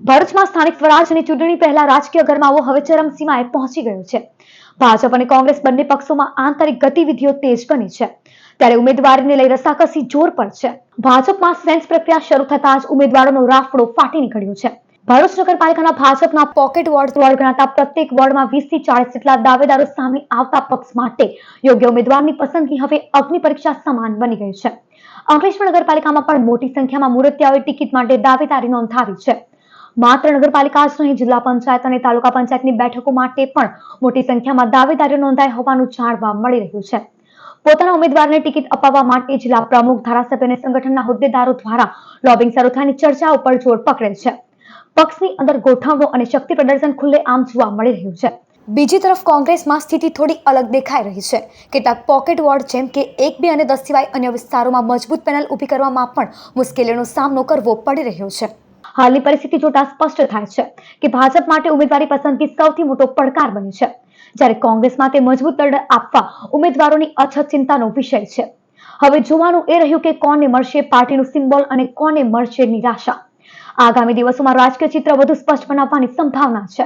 ભરૂચમાં સ્થાનિક સ્વરાજની ચૂંટણી પહેલા રાજકીય ગરમાવો હવે ચરમસીમાએ પહોંચી ગયો છે. ભાજપ અને કોંગ્રેસ બંને પક્ષોમાં આંતરિક ગતિવિધિઓ તેજ બની છે, ત્યારે ઉમેદવારીને લઈ રસાકસી જોર પર છે. ભાજપમાં સેન્સ પ્રક્રિયા શરૂ થતાં જ ઉમેદવારોનો રાફડો ફાટી નીકળ્યો છે. ભરૂચ નગરપાલિકાના ભાજપના પોકેટ વોર્ડ ગણાતા પ્રત્યેક વોર્ડમાં 20 થી 40 જેટલા દાવેદારો સામે આવતા પક્ષ માટે યોગ્ય ઉમેદવારની પસંદગી હવે અગ્નિ પરીક્ષા સમાન બની ગઈ છે. અંકલેશ્વર નગરપાલિકામાં પણ મોટી સંખ્યામાં મૂર્તિયાઓએ ટિકિટ માટે દાવેદારી નોંધાવી છે. માત્ર નગરપાલિકા જ નહીં, જિલ્લા પંચાયત અને તાલુકા પંચાયતની બેઠકો માટે પણ મોટી સંખ્યામાં દાવેદારીઓ નોંધાઈ હોવાનું જાણવા મળી રહ્યું છે. પોતાના ઉમેદવારને ટિકિટ અપાવવા માટે જિલ્લા પ્રમુખ, ધારાસભ્ય અને સંગઠનના હોદ્દેદારો દ્વારા લોબિંગ શરૂ થવાની ચર્ચા ઉપર જોર પકડેલ છે. પક્ષની અંદર ગોઠવણો અને શક્તિ પ્રદર્શન ખુલ્લેઆમ જોવા મળી રહ્યું છે. બીજી તરફ કોંગ્રેસમાં સ્થિતિ થોડી અલગ દેખાઈ રહી છે. કેટલાક પોકેટ વોર્ડ જેમ કે 1, 2 અને 10 સિવાય અન્ય વિસ્તારોમાં મજબૂત પેનલ ઊભી કરવામાં પણ મુશ્કેલીઓનો સામનો કરવો પડી રહ્યો છે. હાલની પરિસ્થિતિ જોતા સ્પષ્ટ થાય છે કે ભાજપ માટે ઉમેદવારી પસંદગી સૌથી મોટો પડકાર બની છે, જ્યારે કોંગ્રેસ માટે મજબૂત દળ આપવા ઉમેદવારોની અછત ચિંતાનો વિષય છે. હવે જોવાનું એ રહ્યું કે કોને મળશે પાર્ટીનું સિમ્બોલ અને કોને મળશે નિરાશા. આગામી દિવસોમાં રાજકીય ચિત્ર વધુ સ્પષ્ટ બનાવવાની સંભાવના છે.